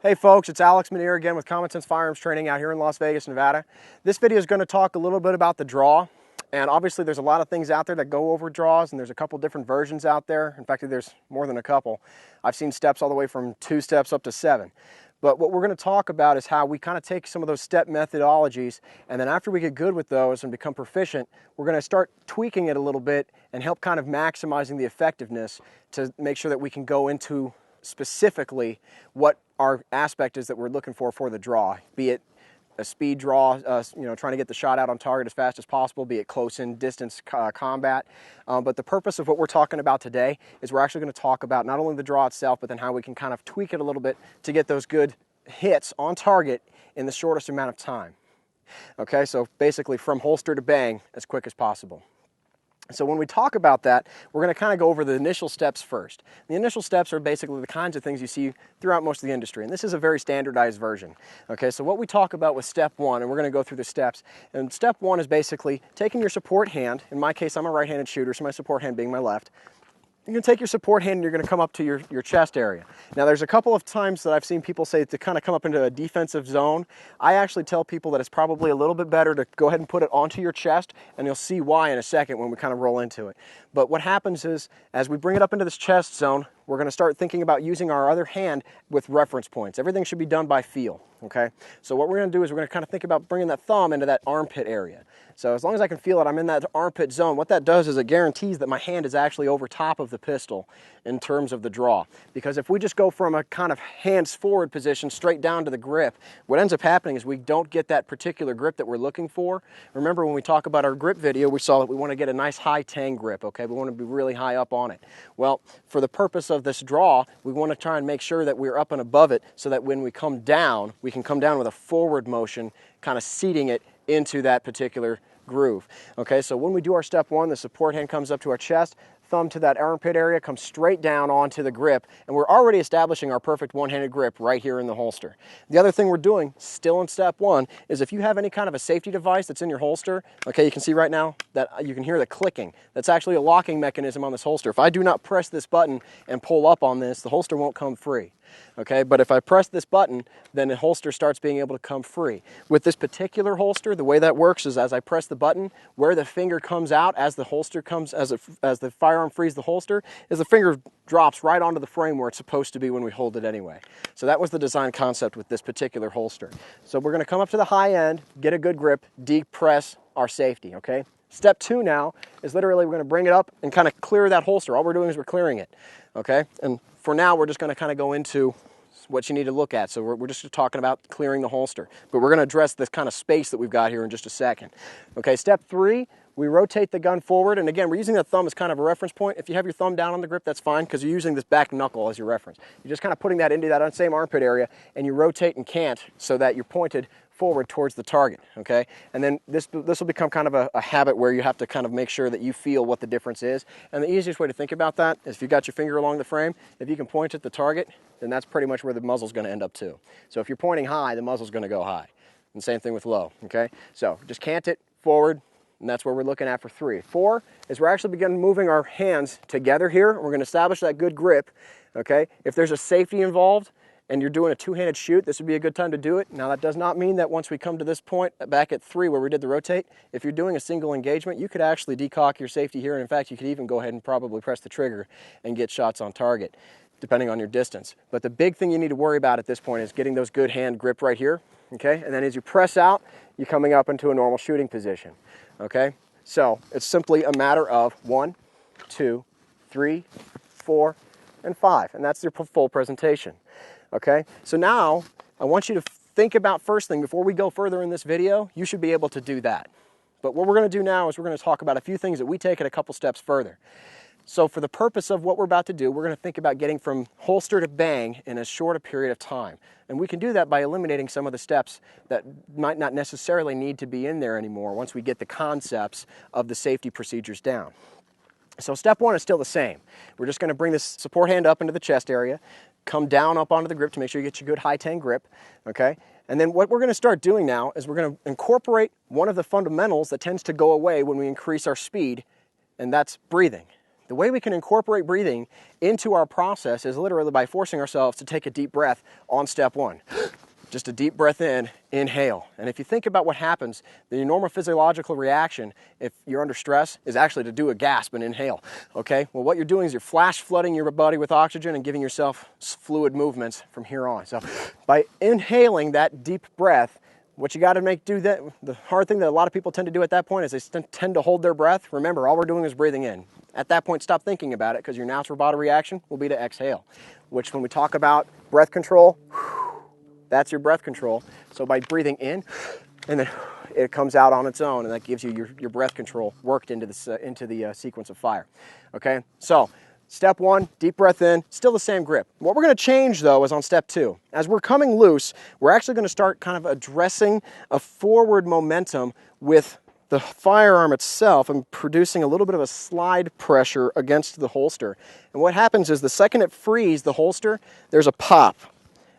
Hey folks, it's Alex Manier again with Common Sense Firearms Training out here in Las Vegas, Nevada. This video is going to talk a little bit about the draw. And obviously there's a lot of things out there that go over draws, and there's a couple different versions out there. In fact, there's more than a couple. I've seen steps all the way from 2 steps up to 7. But what we're going to talk about is how we kind of take some of those step methodologies, and then after we get good with those and become proficient, we're going to start tweaking it a little bit and help kind of maximizing the effectiveness to make sure that we can go into specifically what our aspect is that we're looking for the draw, be it a speed draw, trying to get the shot out on target as fast as possible, be it close in distance combat. But the purpose of what we're talking about today is we're actually going to talk about not only the draw itself, but then how we can kind of tweak it a little bit to get those good hits on target in the shortest amount of time. Okay, so basically from holster to bang as quick as possible. So when we talk about that, we're going to kind of go over the initial steps first. The initial steps are basically the kinds of things you see throughout most of the industry, and this is a very standardized version. Okay, so what we talk about with step 1, and we're going to go through the steps, and step 1 is basically taking your support hand. In my case, I'm a right-handed shooter, so my support hand being my left. You're going to take your support hand and you're going to come up to your chest area. Now there's a couple of times that I've seen people say to kind of come up into a defensive zone. I actually tell people that it's probably a little bit better to go ahead and put it onto your chest, and you'll see why in a second when we kind of roll into it. But what happens is, as we bring it up into this chest zone, we're going to start thinking about using our other hand with reference points. Everything should be done by feel, okay? So what we're going to do is we're going to kind of think about bringing that thumb into that armpit area. So as long as I can feel it, I'm in that armpit zone. What that does is it guarantees that my hand is actually over top of the pistol in terms of the draw. Because if we just go from a kind of hands forward position straight down to the grip, what ends up happening is we don't get that particular grip that we're looking for. Remember when we talk about our grip video, we saw that we want to get a nice high tang grip, okay? We want to be really high up on it. Well, for the purpose of this draw, we want to try and make sure that we're up and above it so that when we come down, we can come down with a forward motion, kind of seating it into that particular groove. Okay, so when we do our step 1, the support hand comes up to our chest, thumb to that armpit area, comes straight down onto the grip, and we're already establishing our perfect one-handed grip right here in the holster. The other thing we're doing, still in step 1, is if you have any kind of a safety device that's in your holster, okay, you can see right now that you can hear the clicking. That's actually a locking mechanism on this holster. If I do not press this button and pull up on this, the holster won't come free. Okay, but if I press this button, then the holster starts being able to come free. With this particular holster, the way that works is as I press the button, where the finger comes out as the holster comes, as the firearm frees the holster, is the finger drops right onto the frame where it's supposed to be when we hold it anyway. So that was the design concept with this particular holster. So we're going to come up to the high end, get a good grip, depress our safety, okay? Step 2 now is literally we're going to bring it up and kind of clear that holster. All we're doing is we're clearing it, okay? And for now, we're just going to kind of go into what you need to look at. So we're just talking about clearing the holster. But we're going to address this kind of space that we've got here in just a second. Okay, step 3, we rotate the gun forward. And again, we're using the thumb as kind of a reference point. If you have your thumb down on the grip, that's fine because you're using this back knuckle as your reference. You're just kind of putting that into that same armpit area, and you rotate and cant so that you're pointed forward towards the target, okay? And then this will become kind of a habit where you have to kind of make sure that you feel what the difference is. And the easiest way to think about that is if you've got your finger along the frame, if you can point at the target, then that's pretty much where the muzzle's going to end up too. So if you're pointing high, the muzzle's going to go high. And same thing with low, okay? So just cant it forward, and that's what we're looking at for 3. 4 is we're actually beginning moving our hands together here. We're going to establish that good grip, okay? If there's a safety involved, and you're doing a two-handed shoot, this would be a good time to do it. Now that does not mean that once we come to this point back at 3 where we did the rotate, if you're doing a single engagement, you could actually decock your safety here, and in fact you could even go ahead and probably press the trigger and get shots on target depending on your distance. But the big thing you need to worry about at this point is getting those good hand grip right here, okay? And then as you press out, you're coming up into a normal shooting position, okay? So it's simply a matter of 1, 2, 3, 4, and 5, and that's your full presentation. Okay, so now I want you to think about first thing, before we go further in this video, you should be able to do that. But what we're going to do now is we're going to talk about a few things that we take it a couple steps further. So for the purpose of what we're about to do, we're going to think about getting from holster to bang in as short a period of time. And we can do that by eliminating some of the steps that might not necessarily need to be in there anymore once we get the concepts of the safety procedures down. So step 1 is still the same. We're just going to bring this support hand up into the chest area, come down up onto the grip to make sure you get your good high tang grip, okay? And then what we're going to start doing now is we're going to incorporate one of the fundamentals that tends to go away when we increase our speed, and that's breathing. The way we can incorporate breathing into our process is literally by forcing ourselves to take a deep breath on step one. Just a deep breath in, inhale. And if you think about what happens, the normal physiological reaction if you're under stress is actually to do a gasp and inhale, okay? Well, what you're doing is you're flash flooding your body with oxygen and giving yourself fluid movements from here on. So by inhaling that deep breath, what you got to the hard thing that a lot of people tend to do at that point is they tend to hold their breath. Remember, all we're doing is breathing in. At that point, stop thinking about it, because your natural body reaction will be to exhale, which when we talk about breath control, that's your breath control. So by breathing in, and then it comes out on its own, and that gives you your breath control worked into the sequence of fire. Okay, so step one, deep breath in, still the same grip. What we're going to change though is on step two. As we're coming loose, we're actually going to start kind of addressing a forward momentum with the firearm itself and producing a little bit of a slide pressure against the holster. And what happens is the second it frees the holster, there's a pop.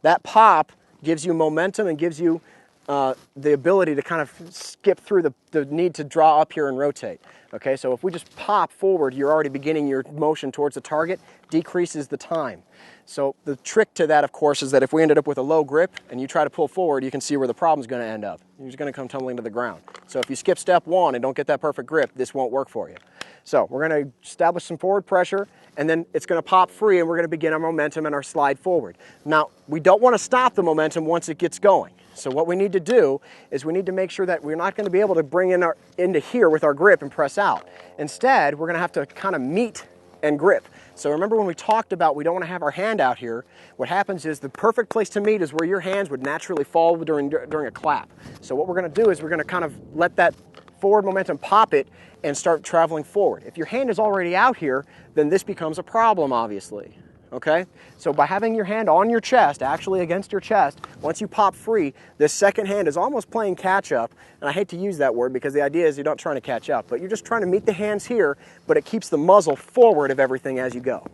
That pop gives you momentum and gives you the ability to kind of skip through the need to draw up here and rotate. Okay, so if we just pop forward, you're already beginning your motion towards the target, decreases the time. So the trick to that, of course, is that if we ended up with a low grip and you try to pull forward, you can see where the problem's going to end up. You're just going to come tumbling to the ground. So if you skip step one and don't get that perfect grip, this won't work for you. So we're going to establish some forward pressure, and then it's going to pop free, and we're going to begin our momentum and our slide forward. Now, we don't want to stop the momentum once it gets going. So what we need to do is we need to make sure that we're not going to be able to bring into here with our grip and press out. Instead, we're going to have to kind of meet and grip. So remember when we talked about we don't want to have our hand out here, what happens is the perfect place to meet is where your hands would naturally fall during a clap. So what we're going to do is we're going to kind of let that forward momentum pop it and start traveling forward. If your hand is already out here, then this becomes a problem, obviously. Okay? So by having your hand on your chest, actually against your chest, once you pop free, this second hand is almost playing catch up. And I hate to use that word because the idea is you're not trying to catch up, but you're just trying to meet the hands here, but it keeps the muzzle forward of everything as you go.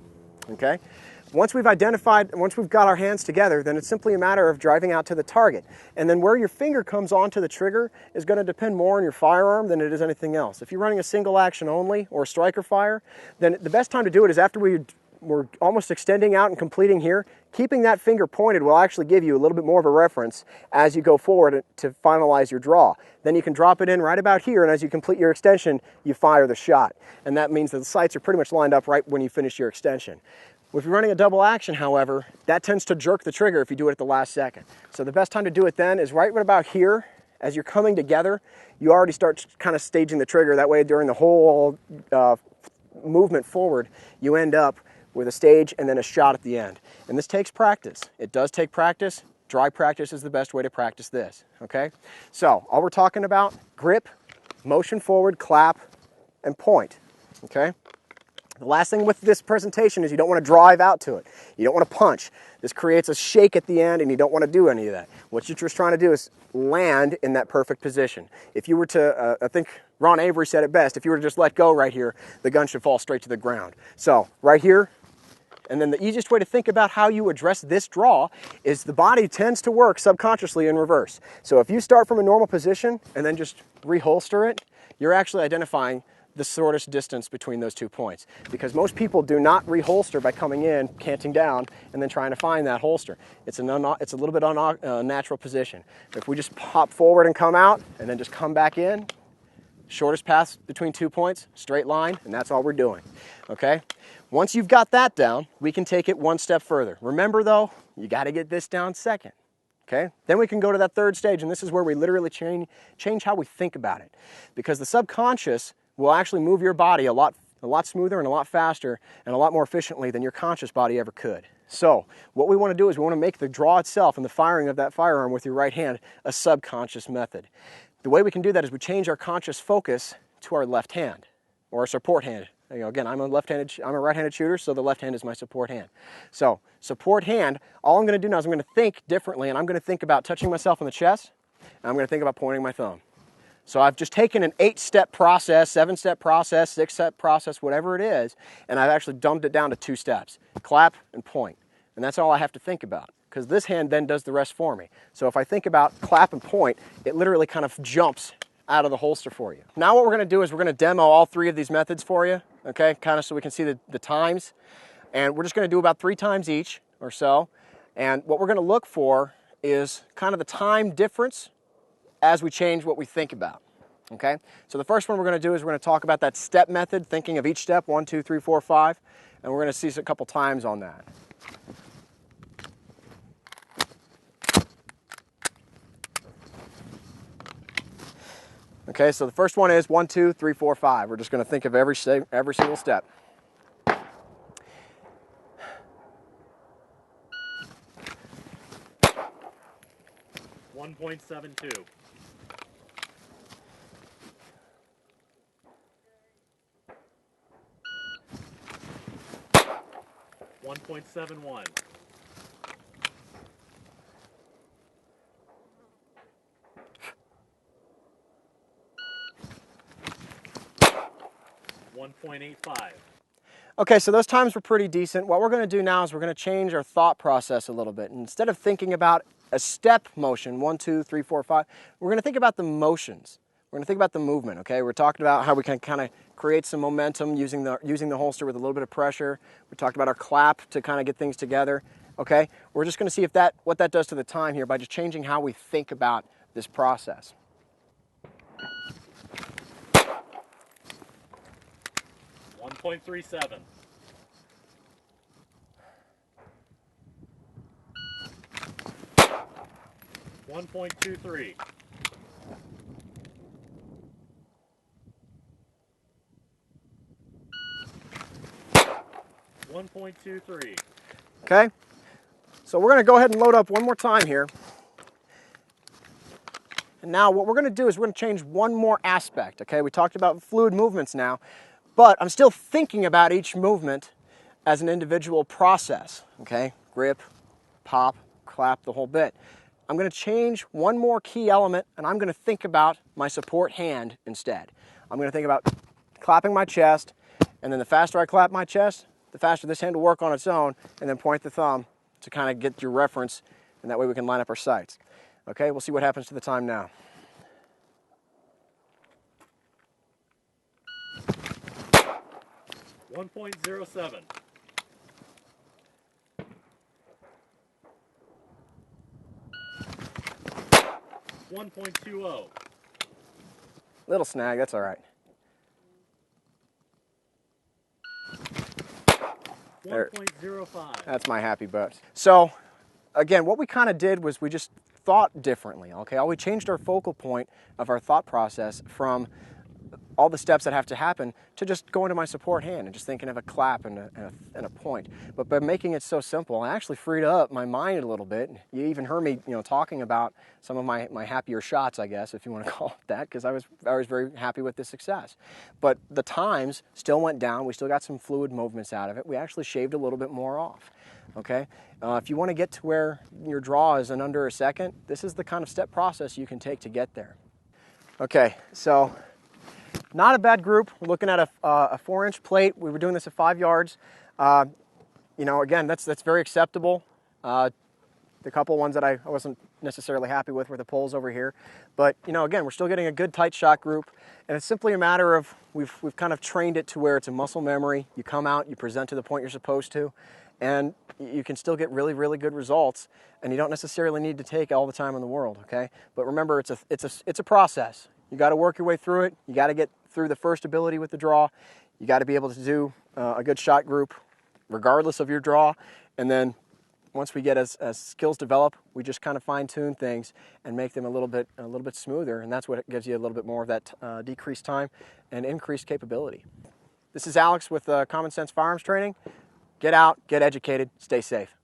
Okay? Once we've got our hands together, then it's simply a matter of driving out to the target. And then where your finger comes onto the trigger is going to depend more on your firearm than it is anything else. If you're running a single action only or striker fire, then the best time to do it is after we're almost extending out and completing here. Keeping that finger pointed will actually give you a little bit more of a reference as you go forward to finalize your draw. Then you can drop it in right about here, and as you complete your extension, you fire the shot. And that means that the sights are pretty much lined up right when you finish your extension. If you're running a double action, however, that tends to jerk the trigger if you do it at the last second. So the best time to do it then is right about here. As you're coming together, you already start kind of staging the trigger. That way during the whole movement forward, you end up with a stage and then a shot at the end. And this takes practice. It does take practice. Dry practice is the best way to practice this, okay? So all we're talking about, grip, motion forward, clap, and point, okay? The last thing with this presentation is you don't want to drive out to it. You don't want to punch. This creates a shake at the end, and you don't want to do any of that. What you're just trying to do is land in that perfect position. If you were to, I think Ron Avery said it best, if you were to just let go right here, the gun should fall straight to the ground. So right here, and then the easiest way to think about how you address this draw is the body tends to work subconsciously in reverse. So if you start from a normal position and then just reholster it, you're actually identifying the shortest distance between those 2 points. Because most people do not reholster by coming in, canting down, and then trying to find that holster. It's a little bit unnatural position. If we just pop forward and come out, and then just come back in, shortest path between 2 points, straight line, and that's all we're doing, okay? Once you've got that down, we can take it one step further. Remember though, you gotta get this down second, okay? Then we can go to that third stage, and this is where we literally change how we think about it. Because the subconscious will actually move your body a lot smoother and a lot faster and a lot more efficiently than your conscious body ever could. So what we want to do is we want to make the draw itself and the firing of that firearm with your right hand a subconscious method. The way we can do that is we change our conscious focus to our left hand or our support hand. You know, again, I'm a right-handed shooter, so the left hand is my support hand. So support hand, all I'm going to do now is I'm going to think differently, and I'm going to think about touching myself on the chest, and I'm going to think about pointing my thumb. So I've just taken an 8-step process, 7-step process, 6-step process, whatever it is, and I've actually dumbed it down to 2 steps, clap and point. And that's all I have to think about, because this hand then does the rest for me. So if I think about clap and point, it literally kind of jumps out of the holster for you. Now what we're gonna do is we're gonna demo all 3 of these methods for you, okay? Kind of so we can see the times. And we're just gonna do about 3 times each or so. And what we're gonna look for is kind of the time difference as we change what we think about, okay? So the first one we're gonna do is we're gonna talk about that step method, thinking of each step, 1, 2, 3, 4, 5, and we're gonna see a couple times on that. Okay, so the first one is 1, 2, 3, 4, 5. We're just gonna think of every single step. 1.72. 1.71. 1.85. Okay, so those times were pretty decent. What we're gonna do now is we're gonna change our thought process a little bit. And instead of thinking about a step motion, 1, 2, 3, 4, 5, we're gonna think about the motions. We're gonna think about the movement, okay? We're talking about how we can kind of create some momentum using the holster with a little bit of pressure. We talked about our clap to kind of get things together, okay? We're just gonna see what that does to the time here by just changing how we think about this process. 1.37. 1.23. 1.23. Okay? So we're gonna go ahead and load up one more time here. And now what we're gonna do is we're gonna change one more aspect, okay? We talked about fluid movements now, but I'm still thinking about each movement as an individual process, okay? Grip, pop, clap, the whole bit. I'm gonna change one more key element and I'm gonna think about my support hand instead. I'm gonna think about clapping my chest, and then the faster I clap my chest, the faster this hand will work on its own, and then point the thumb to kind of get your reference, and that way we can line up our sights. Okay, we'll see what happens to the time now. One 1.07. 1.20. Little snag, that's all right. 1.05. That's my happy butt. So, again, what we kind of did was we just thought differently, okay? We changed our focal point of our thought process from all the steps that have to happen to just going to my support hand and just thinking of a clap and a point. But by making it so simple, I actually freed up my mind a little bit. You even heard me, talking about some of my happier shots, I guess, if you want to call it that, because I was very happy with the success. But the times still went down. We still got some fluid movements out of it. We actually shaved a little bit more off. Okay, if you want to get to where your draw is in under a second, this is the kind of step process you can take to get there. Okay, so not a bad group. We're looking at a 4-inch plate. We were doing this at 5 yards. Again, that's very acceptable. The couple ones that I wasn't necessarily happy with were the poles over here. But, again, we're still getting a good tight shot group. And it's simply a matter of we've kind of trained it to where it's a muscle memory. You come out, you present to the point you're supposed to, and you can still get really good results. And you don't necessarily need to take all the time in the world, okay? But remember, it's a process. You got to work your way through it. You got to get through the first ability with the draw. You got to be able to do a good shot group regardless of your draw. And then once we get as skills develop, we just kind of fine-tune things and make them a little bit smoother, and that's what gives you a little bit more of that decreased time and increased capability. This is Alex with Common Sense Firearms Training. Get out, get educated, stay safe.